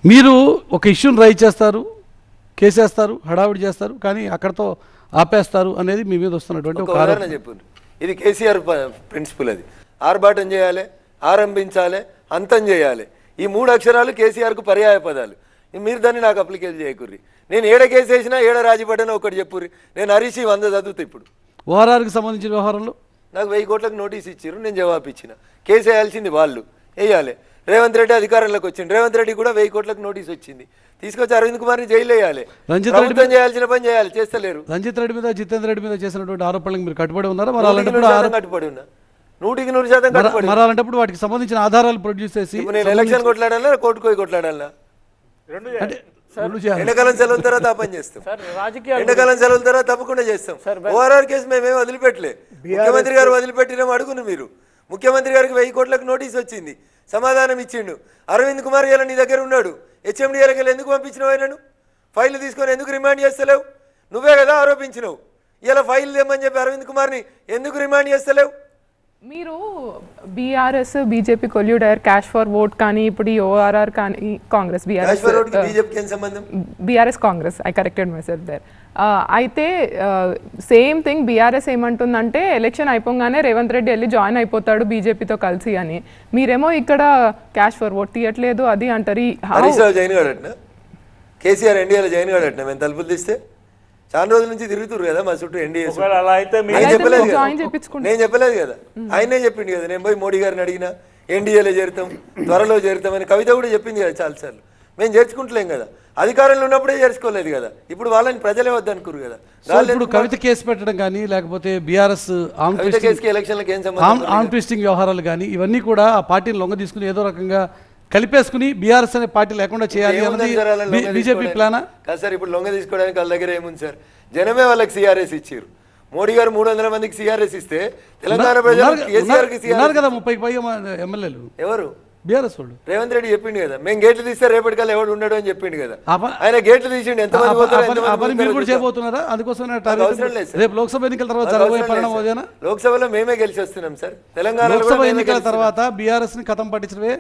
మీరు ఒక ఇష్యూని రైజ్ చేస్తారు, కేసేస్తారు, హడావిడి చేస్తారు, కానీ అక్కడతో ఆపేస్తారు అనేది మీ మీద వస్తున్నటువంటి ఒక ఉదాహరణ చెప్పు. ఇది కేసీఆర్ ప్రిన్సిపల్. అది ఆర్భాటం చేయాలి, ఆరంభించాలి, అంతం చేయాలి. ఈ 3 అక్షరాలు కేసీఆర్కు పర్యాయ పదాలు. మీరు దాన్ని నాకు అప్లికేట్ చేయకుర్రి. నేను ఏడ కేసు వేసినా ఏడ రాజీపడ్డానో ఒకటి చెప్పుర్రి. నేను హరీష్ 100 చదువుతా. ఇప్పుడు ఓఆర్ఆర్కి సంబంధించిన వ్యవహారంలో నాకు 1000 కోట్లకు నోటీస్ ఇచ్చారు, నేను జవాబు ఇచ్చిన. కేసు వేయాల్సింది వాళ్ళు, వేయాలి. రేవంత్ రెడ్డి అధికారంలోకి వచ్చింది, రేవంత్ రెడ్డి కూడా 1000 కోట్లకు నోటీస్ వచ్చింది. తీసుకొచ్చి అరవింద్ కుమార్ని జైలు వేయాలి. ప్రభుత్వం చేయాల్సిన పని చేయాలి, చేస్తలేరు. రంజిత్ రెడ్డి మీద, జితేందర్ రెడ్డి మీద చేసినటువంటి ఆరోపణలకు మీరు కట్టుబడి ఉన్నారా? మరి 100% కట్టుబడి ఉన్నా, 100% కట్టుబడి. మరి అలాంటప్పుడు వాటికి సంబంధించిన ఆధారాలు ప్రొడ్యూస్ చేసి నేను ఎలక్షన్ కొట్లాడాలా, కోర్టుకు పోయి కొట్లాడాలా? ఎండాకాలం సెలవుల తర్వాత ఆ పని చేస్తాం, ఎండాకాలం సెలవుల తర్వాత తప్పకుండా చేస్తాం. ఓఆర్ఆర్ కేసు మేమేం వదిలిపెట్టలే. ముఖ్యమంత్రి గారు వదిలిపెట్టినాం అడుగును మీరు. ముఖ్యమంత్రి గారికి 1000 కోట్లకు నోటీస్ వచ్చింది, సమాధానం ఇచ్చిండు. అరవింద్ కుమార్ ఇలా నీ దగ్గర ఉన్నాడు, హెచ్ఎండిఏలకి వెళ్ళి ఎందుకు పంపించినావు? ఆయనను ఫైల్ తీసుకొని ఎందుకు రిమాండ్ చేస్తలేవు? నువ్వే కదా ఆరోపించినావు. ఇలా ఫైల్ తెమ్మని చెప్పి అరవింద్ కుమార్ని ఎందుకు రిమాండ్ చేస్తలేవు? మీరు బీఆర్ఎస్ బీజేపీ కొల్యూడ్ అయ్యారు, క్యాష్ ఫర్ ఓట్ కానీ ఇప్పుడు ఓఆర్ఆర్ కానీ Congress BRS Congress I corrected myself there. అయితే సేమ్ థింగ్ బీఆర్ఎస్ ఏమంటుందంటే ఎలక్షన్ అయిపోగానే రేవంత్ రెడ్డి వెళ్ళి జాయిన్ అయిపోతాడు బీజేపీతో కలిసి అని. మీరేమో ఇక్కడ క్యాష్ ఫర్ ఓట్ తీయట్లేదు అది అంటారు. కేసీఆర్ ఎన్డీఏలో జాయిన్ కాడట మేము తలుపులు తీస్తే చాలా రోజుల నుంచి తిరుగుతురు కదా మా చుట్టూ ఎన్డీఏ. నేను చెప్పలేదు కదా, ఆయనే చెప్పిండు కదా. నేను పోయి మోడీ గారిని అడిగినా ఎన్డీఏలో చేరుతాం, త్వరలో చేరుతామని కవిత కూడా చెప్పింది కదా చాలాసార్లు. మేము చేర్చుకుంటలేం కదా, అధికారంలో ఉన్నప్పుడే చేర్చుకోలేదు కదా. ఇప్పుడు వాళ్ళని ప్రజలే వద్దనుకురు కదా. ఇప్పుడు కవిత కేసు పెట్టడం కానీ లేకపోతే బీఆర్ఎస్ ఎలక్షన్లకు ఏం సంబంధం, ఆర్మ్ ట్విస్టింగ్ వ్యవహారాలు కానీ ఇవన్నీ కూడా ఆ పార్టీని లొంగ తీసుకుని ఏదో రకంగా కలిపేసుకుని బీఆర్ఎస్ అనే పార్టీ లేకుండా చేయాలి అన్నది బీజేపీ ప్లానా? కాదు సార్, ఇప్పుడు లొంగ తీసుకోవడానికి వాళ్ళ దగ్గర ఏముంది సార్? జనమే వాళ్ళకి సిఆర్ఎస్ ఇచ్చారు. మోడీ గారు 300 మందికి సిఆర్ఎస్ ఇస్తే తెలంగాణ ప్రజలు కదా 30కి పైగా ఎమ్మెల్యేలు ఎవరు? బీఆర్ఎస్ వాళ్ళు. రేవంత్ రెడ్డి చెప్పిండు కదా, మేము గేట్లు తీస్తే రేపటికల్లా ఎవడు ఉండడు అని చెప్పిండు కదా. ఆయన గేట్లు తీసిండు. ఎంతమంది మీరు కూడా చేయబోతున్నారా? అందుకోసం రేపు లోక్సభ ఎన్నికల తర్వాత జరగబోయే పరిణామం అదేనా? లోక్సభలో మేమే గెలిచి వస్తున్నాం సార్. తెలంగాణ లోక్సభ ఎన్నికల తర్వాత బీఆర్ఎస్ ని కథం పట్టించడమే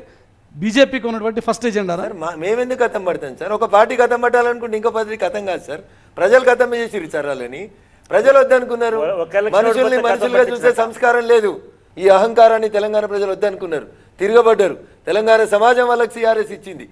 బీజేపీకి ఉన్నటువంటి ఫస్ట్ ఎజెండా. మేమెందుకు కథం పడతాం సార్? ఒక పార్టీ కథం పట్టాలనుకుంటే ఇంకో పార్టీ కథం కాదు సార్. ప్రజలు కథం చేసి విచారాలని ప్రజలు వద్దనుకున్నారు. మనుషులుగా చూసే సంస్కారం లేదు. ఈ అహంకారాన్ని తెలంగాణ ప్రజలు వద్దనుకున్నారు, తిరగబడ్డారు. తెలంగాణ సమాజం వాళ్ళకి సిఆర్ఎస్ ఇచ్చింది.